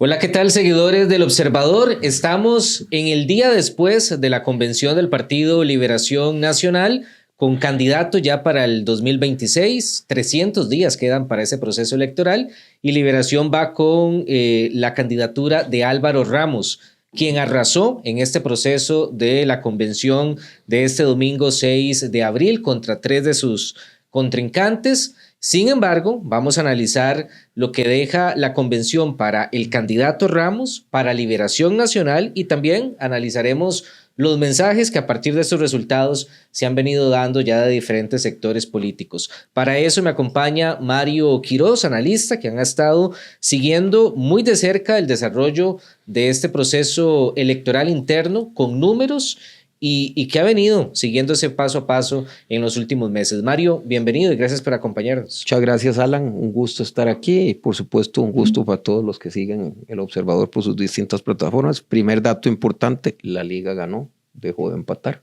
Hola, ¿qué tal, seguidores del Observador? Estamos en el día después de la convención del Partido Liberación Nacional con candidato ya para el 2026. 300 días quedan para ese proceso electoral y Liberación va con la candidatura de Álvaro Ramos, quien arrasó en este proceso de la convención de este domingo 6 de abril contra 3 de sus contrincantes. Sin embargo, vamos a analizar lo que deja la convención para el candidato Ramos, para Liberación Nacional, y también analizaremos los mensajes que a partir de estos resultados se han venido dando ya de diferentes sectores políticos. Para eso me acompaña Mario Quiroz, analista, que han estado siguiendo muy de cerca el desarrollo de este proceso electoral interno con números y que ha venido siguiéndose paso a paso en los últimos meses. Mario, bienvenido y gracias por acompañarnos. Muchas gracias, Alan. Un gusto estar aquí y, por supuesto, un gusto para todos los que siguen El Observador por sus distintas plataformas. Primer dato importante, la Liga ganó, dejó de empatar.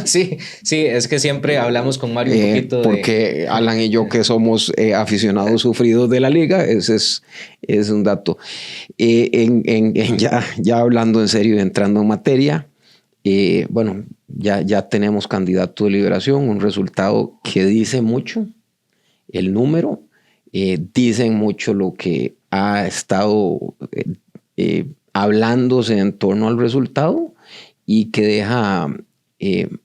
Sí, es que siempre hablamos con Mario un poquito porque Alan y yo, que somos aficionados sufridos de la Liga, ese es un dato. Ya hablando en serio y entrando en materia, bueno, ya tenemos candidato de Liberación, un resultado que dice mucho, el número, dicen mucho lo que ha estado hablándose en torno al resultado y que deja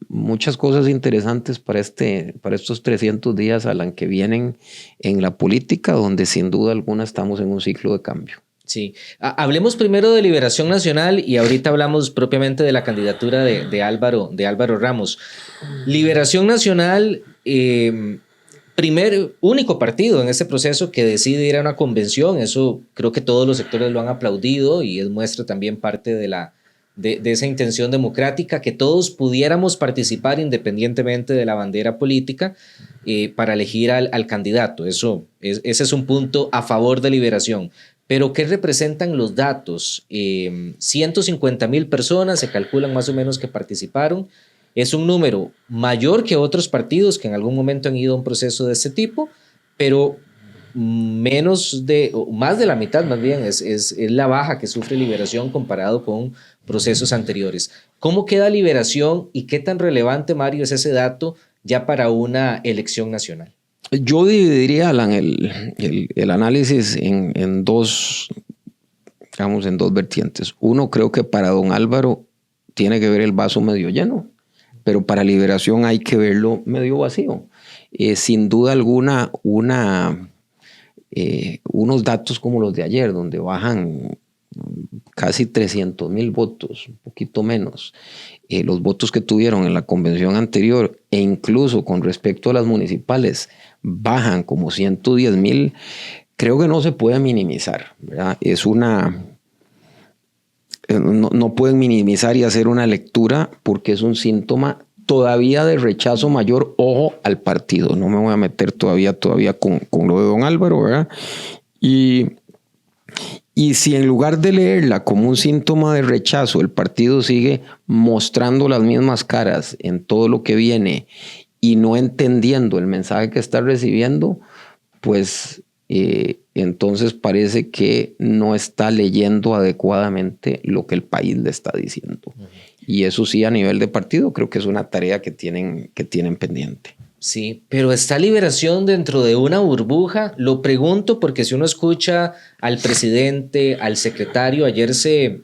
muchas cosas interesantes para estos 300 días, Alan, que vienen en la política, donde sin duda alguna estamos en un ciclo de cambio. Sí, hablemos primero de Liberación Nacional y ahorita hablamos propiamente de la candidatura de Álvaro Ramos. Liberación Nacional, único partido en este proceso que decide ir a una convención. Eso creo que todos los sectores lo han aplaudido y es muestra también parte de esa intención democrática, que todos pudiéramos participar independientemente de la bandera política para elegir al candidato. Ese es un punto a favor de Liberación. Pero, ¿qué representan los datos? 150,000 personas se calculan más o menos que participaron. Es un número mayor que otros partidos que en algún momento han ido a un proceso de este tipo, pero más de la mitad más bien es la baja que sufre Liberación comparado con procesos anteriores. ¿Cómo queda Liberación y qué tan relevante, Mario, es ese dato ya para una elección nacional? Yo dividiría, Alan, el análisis en dos vertientes. Uno, creo que para don Álvaro tiene que ver el vaso medio lleno, pero para Liberación hay que verlo medio vacío. Sin duda alguna, unos datos como los de ayer, donde bajan casi 300,000 votos, un poquito menos, los votos que tuvieron en la convención anterior, e incluso con respecto a las municipales, bajan como 110,000, creo que no se puede minimizar, ¿verdad? No pueden minimizar y hacer una lectura porque es un síntoma todavía de rechazo mayor, ojo, al partido. No me voy a meter todavía con lo de don Álvaro, ¿verdad? Y si en lugar de leerla como un síntoma de rechazo, el partido sigue mostrando las mismas caras en todo lo que viene y no entendiendo el mensaje que está recibiendo, pues entonces parece que no está leyendo adecuadamente lo que el país le está diciendo. Y eso sí, a nivel de partido, creo que es una tarea que tienen pendiente. Sí, pero ¿está Liberación dentro de una burbuja? Lo pregunto porque si uno escucha al presidente, al secretario, ayer se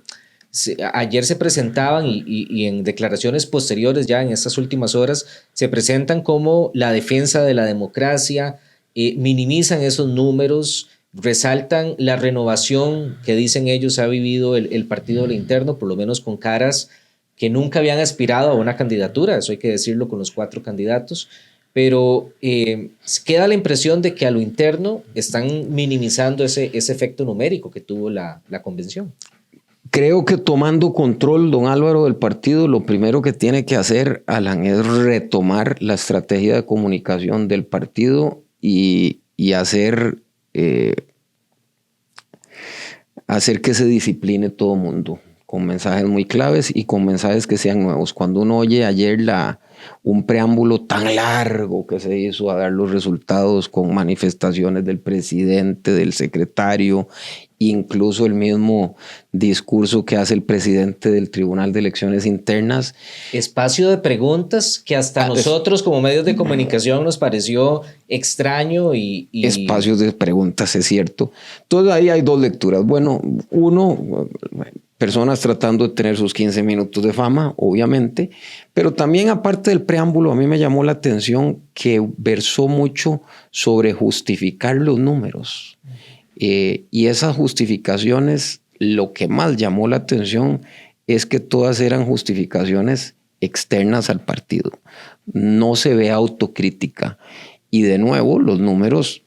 presentaban y en declaraciones posteriores, ya en estas últimas horas, se presentan como la defensa de la democracia, minimizan esos números, resaltan la renovación que dicen ellos ha vivido el partido al interno, por lo menos con caras que nunca habían aspirado a una candidatura, eso hay que decirlo con los 4 candidatos. Pero queda la impresión de que a lo interno están minimizando ese efecto numérico que tuvo la convención. Creo que tomando control, don Álvaro, del partido, lo primero que tiene que hacer, Alan, es retomar la estrategia de comunicación del partido y hacer que se discipline todo el mundo, con mensajes muy claves y con mensajes que sean nuevos. Cuando uno oye ayer un preámbulo tan largo que se hizo a dar los resultados con manifestaciones del presidente, del secretario incluso el mismo discurso que hace el presidente del Tribunal de Elecciones Internas. Espacio de preguntas que hasta nosotros como medios de comunicación nos pareció extraño y... Espacios de preguntas, es cierto. Entonces ahí hay dos lecturas. Bueno, uno, personas tratando de tener sus 15 minutos de fama, obviamente, pero también aparte del preámbulo, a mí me llamó la atención que versó mucho sobre justificar los números. Y esas justificaciones, lo que más llamó la atención es que todas eran justificaciones externas al partido. No se ve autocrítica. Y de nuevo, los números,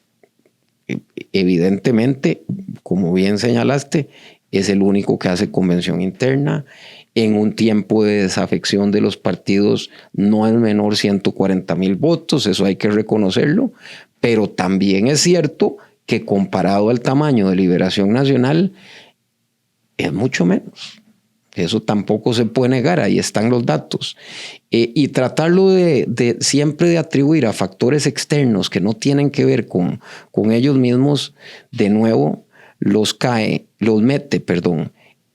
evidentemente, como bien señalaste, es el único que hace convención interna. En un tiempo de desafección de los partidos no es menor 140,000 votos, eso hay que reconocerlo, pero también es cierto que comparado al tamaño de Liberación Nacional es mucho menos. Eso tampoco se puede negar, ahí están los datos. Y tratarlo de siempre de atribuir a factores externos que no tienen que ver con ellos mismos, de nuevo los mete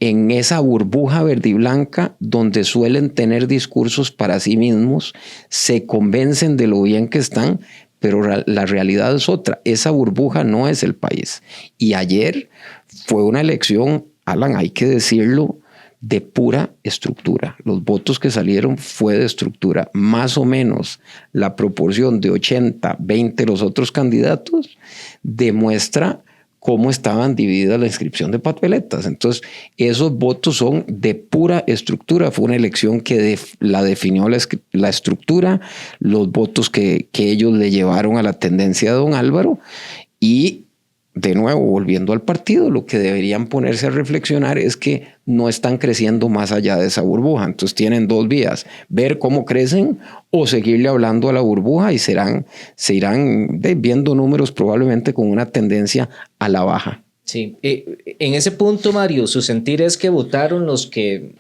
en esa burbuja verde y blanca donde suelen tener discursos para sí mismos, se convencen de lo bien que están, pero la realidad es otra. Esa burbuja no es el país. Y ayer fue una elección, Alan, hay que decirlo, de pura estructura. Los votos que salieron fue de estructura. Más o menos la proporción de 80-20 los otros candidatos demuestra cómo estaban divididas la inscripción de papeletas. Entonces, esos votos son de pura estructura. Fue una elección que la definió la estructura, los votos que ellos le llevaron a la tendencia de don Álvaro. Y, de nuevo, volviendo al partido, lo que deberían ponerse a reflexionar es que no están creciendo más allá de esa burbuja. Entonces, tienen dos vías: ver cómo crecen o seguirle hablando a la burbuja, y se irán viendo números probablemente con una tendencia a la baja. Sí, en ese punto, Mario, su sentir es que votaron los que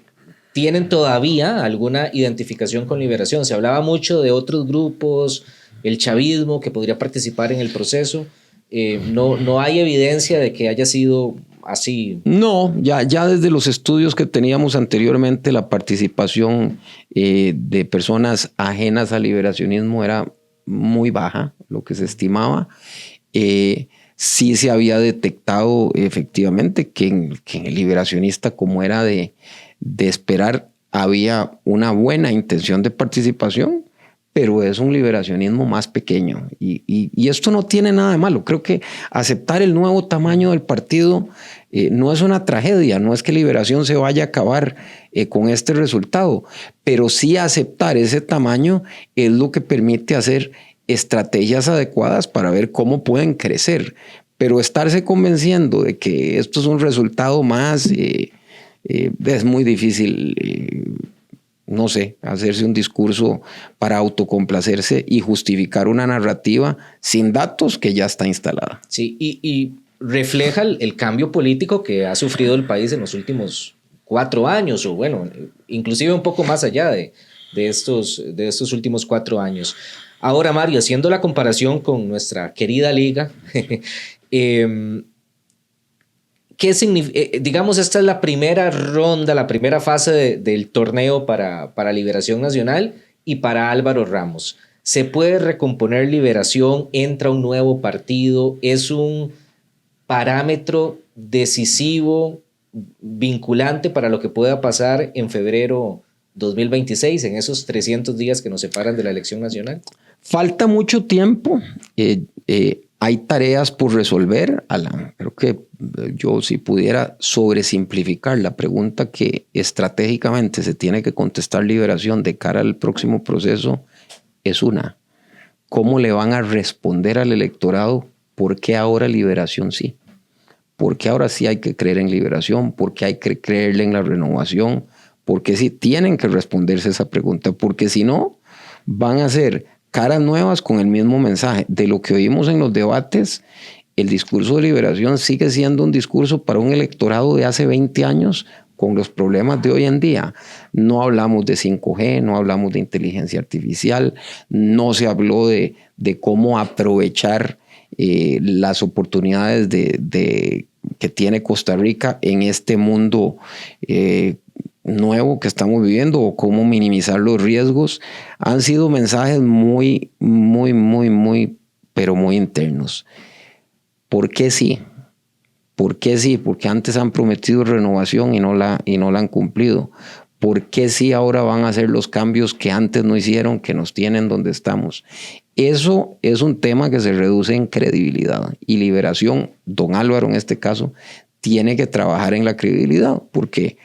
tienen todavía alguna identificación con Liberación. Se hablaba mucho de otros grupos, el chavismo que podría participar en el proceso. No hay evidencia de que haya sido así. No, ya desde los estudios que teníamos anteriormente, la participación de personas ajenas al liberacionismo era muy baja, lo que se estimaba. Sí se había detectado efectivamente que en el liberacionista, como era de esperar, había una buena intención de participación, pero es un liberacionismo más pequeño. Y esto no tiene nada de malo. Creo que aceptar el nuevo tamaño del partido no es una tragedia, no es que Liberación se vaya a acabar con este resultado, pero sí aceptar ese tamaño es lo que permite hacer estrategias adecuadas para ver cómo pueden crecer. Pero estarse convenciendo de que esto es un resultado más, es muy difícil. No sé, hacerse un discurso para autocomplacerse y justificar una narrativa sin datos que ya está instalada. Sí, y refleja el cambio político que ha sufrido el país en los últimos 4 años, o bueno, inclusive un poco más allá de estos últimos 4 años. Ahora, Mario, haciendo la comparación con nuestra querida liga, ¿qué significa? Digamos, esta es la primera ronda, la primera fase del torneo para Liberación Nacional y para Álvaro Ramos. ¿Se puede recomponer Liberación? ¿Entra un nuevo partido? ¿Es un parámetro decisivo, vinculante para lo que pueda pasar en febrero 2026, en esos 300 días que nos separan de la elección nacional? Falta mucho tiempo. Hay tareas por resolver, Alan. Creo que yo, si pudiera sobresimplificar la pregunta que estratégicamente se tiene que contestar Liberación de cara al próximo proceso, es una: ¿cómo le van a responder al electorado? ¿Por qué ahora Liberación sí? ¿Por qué ahora sí hay que creer en Liberación? ¿Por qué hay que creerle en la renovación? ¿Por qué sí tienen que responderse esa pregunta? Porque si no, van a ser caras nuevas con el mismo mensaje. De lo que oímos en los debates, el discurso de Liberación sigue siendo un discurso para un electorado de hace 20 años con los problemas de hoy en día. No hablamos de 5G, no hablamos de inteligencia artificial, no se habló de cómo aprovechar las oportunidades de que tiene Costa Rica en este mundo nuevo que estamos viviendo, o cómo minimizar los riesgos, han sido mensajes muy, pero muy internos. ¿Por qué sí? ¿Por qué sí? Porque antes han prometido renovación y no la han cumplido. ¿Por qué sí ahora van a hacer los cambios que antes no hicieron, que nos tienen donde estamos? Eso es un tema que se reduce en credibilidad, y Liberación, don Álvaro en este caso, tiene que trabajar en la credibilidad, porque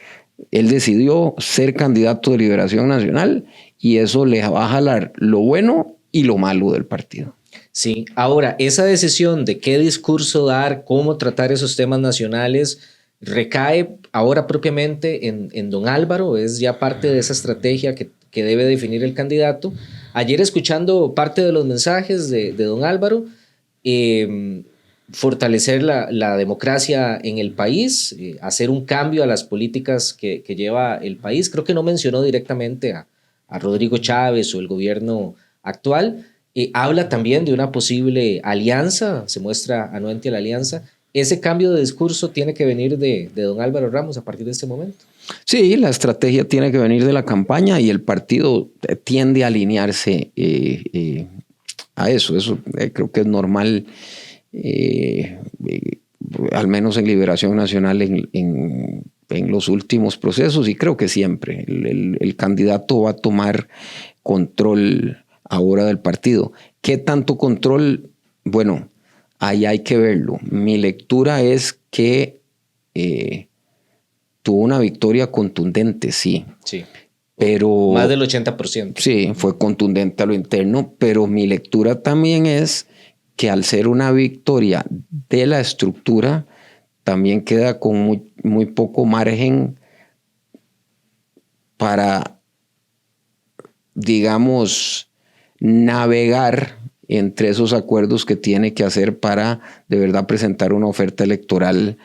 él decidió ser candidato de Liberación Nacional y eso le va a jalar lo bueno y lo malo del partido. Sí, ahora, esa decisión de qué discurso dar, cómo tratar esos temas nacionales, recae ahora propiamente en don Álvaro, es ya parte de esa estrategia que debe definir el candidato. Ayer, escuchando parte de los mensajes de don Álvaro, fortalecer la democracia en el país, hacer un cambio a las políticas que lleva el país. Creo que no mencionó directamente a Rodrigo Chávez o el gobierno actual. Habla también de una posible alianza, se muestra anuente a la alianza. ¿Ese cambio de discurso tiene que venir de don Álvaro Ramos a partir de este momento? Sí, la estrategia tiene que venir de la campaña, y el partido tiende a alinearse a eso. Eso creo que es normal, al menos en Liberación Nacional en los últimos procesos, y creo que siempre el candidato va a tomar control ahora del partido. ¿Qué tanto control? Bueno, ahí hay que verlo. Mi lectura es que tuvo una victoria contundente, sí. Sí. Pero más del 80%. Sí, fue contundente a lo interno, pero mi lectura también es que al ser una victoria de la estructura, también queda con muy poco margen para, digamos, navegar entre esos acuerdos que tiene que hacer para de verdad presentar una oferta electoral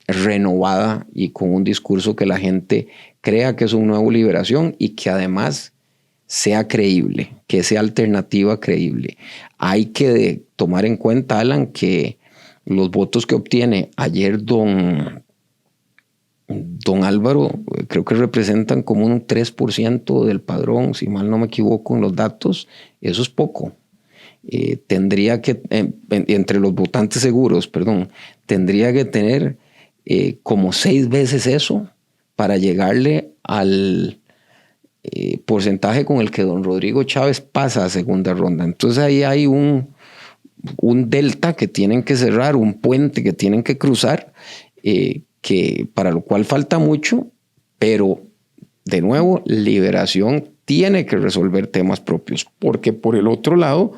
renovada y con un discurso que la gente crea que es un nuevo Liberación, y que además sea creíble, que sea alternativa creíble. Hay que tomar en cuenta, Alan, que los votos que obtiene ayer don Álvaro, creo que representan como un 3% del padrón, si mal no me equivoco en los datos. Eso es poco. Tendría que, entre los votantes seguros, tendría que tener como 6 veces eso para llegarle al porcentaje con el que don Rodrigo Chávez pasa a segunda ronda. Entonces ahí hay un delta que tienen que cerrar, un puente que tienen que cruzar, que para lo cual falta mucho, pero de nuevo, Liberación tiene que resolver temas propios, porque por el otro lado,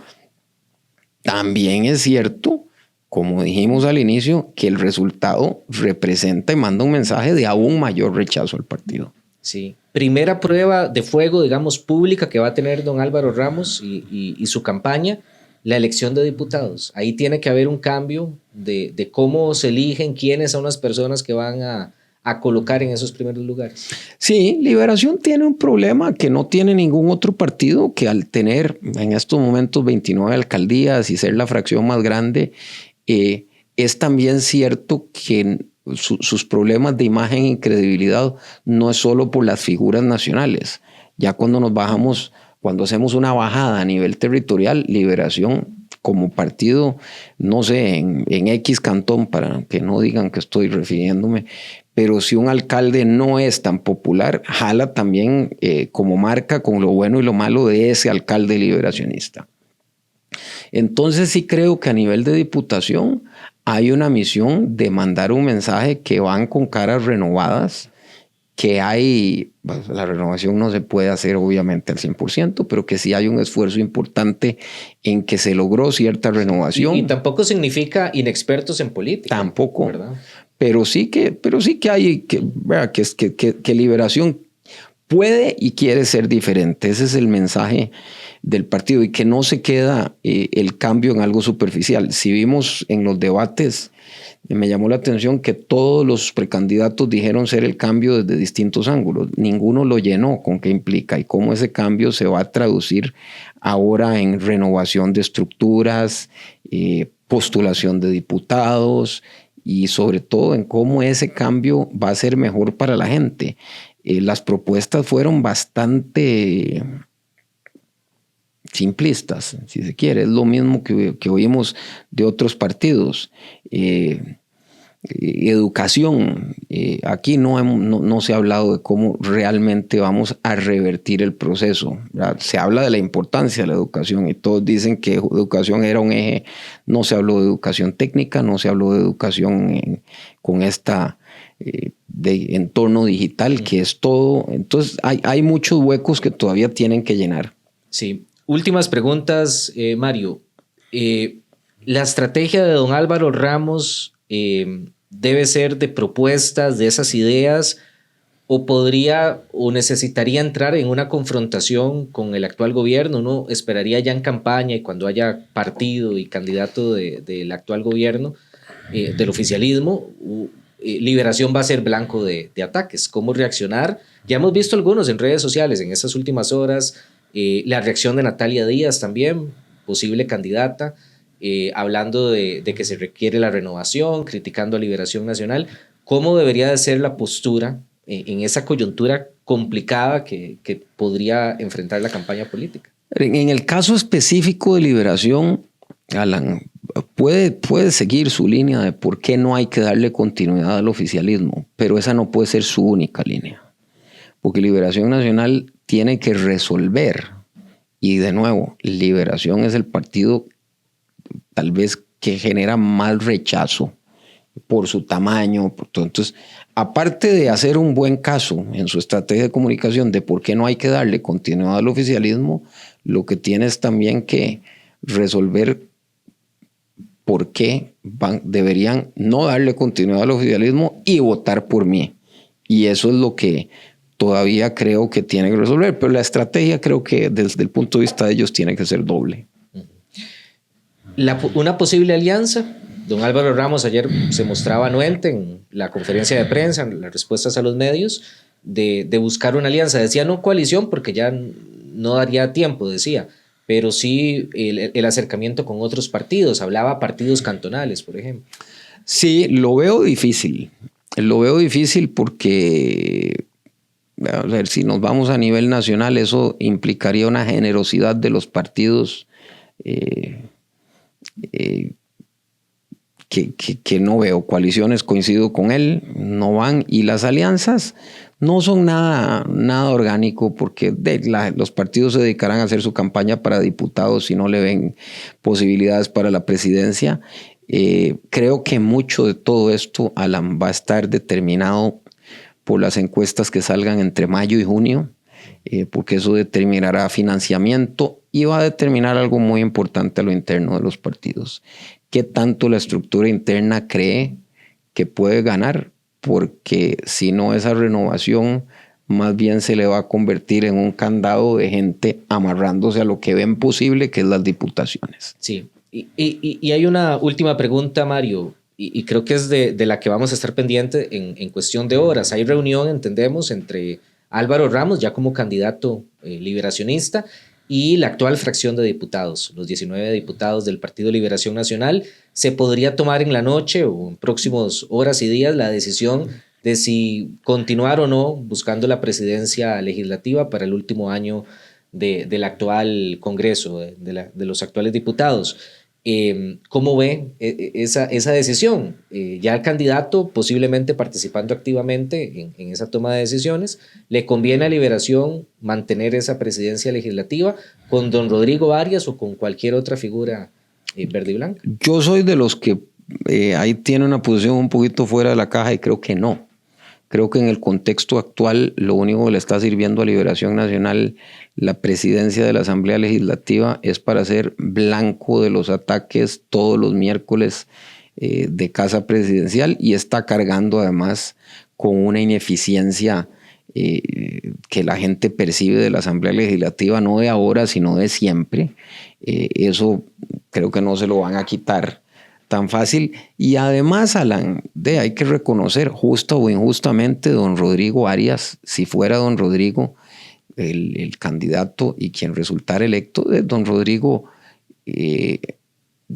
también es cierto, como dijimos al inicio, que el resultado representa y manda un mensaje de aún mayor rechazo al partido. Sí. Primera prueba de fuego, digamos, pública que va a tener don Álvaro Ramos y su campaña, la elección de diputados. Ahí tiene que haber un cambio de cómo se eligen, quiénes son las personas que van a colocar en esos primeros lugares. Sí, Liberación tiene un problema que no tiene ningún otro partido, que al tener en estos momentos 29 alcaldías y ser la fracción más grande, es también cierto que sus problemas de imagen y credibilidad no es solo por las figuras nacionales. Ya cuando cuando hacemos una bajada a nivel territorial, Liberación como partido, no sé, en X cantón, para que no digan que estoy refiriéndome, pero si un alcalde no es tan popular, jala también como marca con lo bueno y lo malo de ese alcalde liberacionista. Entonces sí creo que a nivel de diputación hay una misión de mandar un mensaje que van con caras renovadas, que la renovación no se puede hacer obviamente al 100%, pero que sí hay un esfuerzo importante en que se logró cierta renovación. Y tampoco significa inexpertos en política. Tampoco, ¿verdad? Pero sí que hay que Liberación puede y quiere ser diferente. Ese es el mensaje del partido, y que no se queda el cambio en algo superficial. Si vimos en los debates, me llamó la atención que todos los precandidatos dijeron ser el cambio desde distintos ángulos. Ninguno lo llenó con qué implica y cómo ese cambio se va a traducir ahora en renovación de estructuras, postulación de diputados y sobre todo en cómo ese cambio va a ser mejor para la gente. Las propuestas fueron bastante simplistas, si se quiere. Es lo mismo que oímos de otros partidos. Educación. Aquí no se ha hablado de cómo realmente vamos a revertir el proceso. Se habla de la importancia de la educación y todos dicen que educación era un eje. No se habló de educación técnica, no se habló de educación con esta de entorno digital, que es todo. Entonces hay muchos huecos que todavía tienen que llenar. Sí. Últimas preguntas, Mario. La estrategia de don Álvaro Ramos debe ser de propuestas, de esas ideas, o podría o necesitaría entrar en una confrontación con el actual gobierno. Uno esperaría ya en campaña y cuando haya partido y candidato del actual gobierno, del oficialismo, Liberación va a ser blanco de ataques. ¿Cómo reaccionar? Ya hemos visto algunos en redes sociales en estas últimas horas, la reacción de Natalia Díaz también, posible candidata, hablando de que se requiere la renovación, criticando a Liberación Nacional. ¿Cómo debería de ser la postura en esa coyuntura complicada que podría enfrentar la campaña política? En el caso específico de Liberación, Alan, puede seguir su línea de por qué no hay que darle continuidad al oficialismo, pero esa no puede ser su única línea, porque Liberación Nacional tiene que resolver, y de nuevo, Liberación es el partido tal vez que genera más rechazo por su tamaño, por todo. Entonces, aparte de hacer un buen caso en su estrategia de comunicación de por qué no hay que darle continuidad al oficialismo, lo que tiene es también que resolver por qué deberían no darle continuidad al oficialismo y votar por mí. Y eso es lo que todavía creo que tiene que resolver. Pero la estrategia creo que desde el punto de vista de ellos tiene que ser doble. Una posible alianza. Don Álvaro Ramos ayer se mostraba anuente en la conferencia de prensa, en las respuestas a los medios, de buscar una alianza. Decía no coalición porque ya no daría tiempo, decía, pero sí el acercamiento con otros partidos. Hablaba partidos cantonales, por ejemplo. Sí, lo veo difícil. Lo veo difícil porque, a ver, si nos vamos a nivel nacional, eso implicaría una generosidad de los partidos que no veo. Coaliciones, coincido con él, no van. Y las alianzas no son nada orgánico porque los partidos se dedicarán a hacer su campaña para diputados si no le ven posibilidades para la presidencia. Creo que mucho de todo esto, Alan, va a estar determinado por las encuestas que salgan entre mayo y junio, porque eso determinará financiamiento y va a determinar algo muy importante a lo interno de los partidos. ¿Qué tanto la estructura interna cree que puede ganar? Porque si no, esa renovación más bien se le va a convertir en un candado de gente amarrándose a lo que ven posible, que es las diputaciones. Sí, y hay una última pregunta, Mario, y creo que es de la que vamos a estar pendiente en cuestión de horas. Hay reunión, entendemos, entre Álvaro Ramos, ya como candidato liberacionista, y la actual fracción de diputados, los 19 diputados del Partido Liberación Nacional. Se podría tomar en la noche o en próximas horas y días la decisión de si continuar o no buscando la presidencia legislativa para el último año del actual Congreso, de los actuales diputados. ¿Cómo ve esa decisión? Ya el candidato posiblemente participando activamente en esa toma de decisiones, ¿le conviene a Liberación mantener esa presidencia legislativa con don Rodrigo Arias o con cualquier otra figura verde y blanca? Yo soy de los que ahí tiene una posición un poquito fuera de la caja y creo que no. Creo que en el contexto actual lo único que le está sirviendo a Liberación Nacional la presidencia de la Asamblea Legislativa es para ser blanco de los ataques todos los miércoles de Casa Presidencial y está cargando además con una ineficiencia que la gente percibe de la Asamblea Legislativa no de ahora sino de siempre. Eso creo que no se lo van a quitar tan fácil. Y además, Alan, hay que reconocer, justa o injustamente, don Rodrigo Arias, si fuera don Rodrigo el candidato y quien resultara electo, don Rodrigo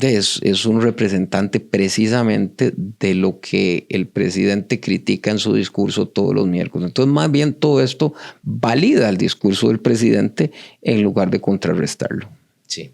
es un representante precisamente de lo que el presidente critica en su discurso todos los miércoles. Entonces, más bien todo esto valida el discurso del presidente en lugar de contrarrestarlo. Sí.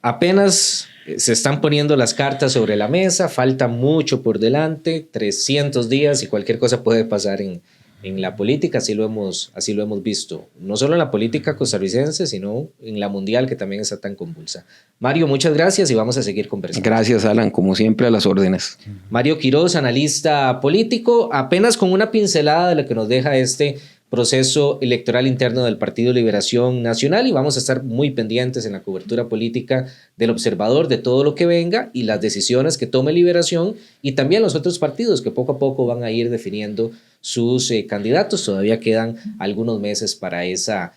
Apenas se están poniendo las cartas sobre la mesa, falta mucho por delante, 300 días y cualquier cosa puede pasar en la política, así lo hemos visto, no solo en la política costarricense, sino en la mundial, que también está tan convulsa. Mario, muchas gracias y vamos a seguir conversando. Gracias, Alan, como siempre a las órdenes. Mario Quiroz, analista político, apenas con una pincelada de lo que nos deja este proceso electoral interno del Partido Liberación Nacional, y vamos a estar muy pendientes en la cobertura política del Observador de todo lo que venga y las decisiones que tome Liberación y también los otros partidos que poco a poco van a ir definiendo sus candidatos. Todavía quedan algunos meses para esa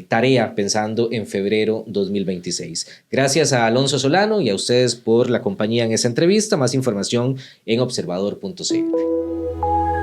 tarea, pensando en febrero 2026. Gracias a Alonso Solano y a ustedes por la compañía en esa entrevista. Más información en observador.cl.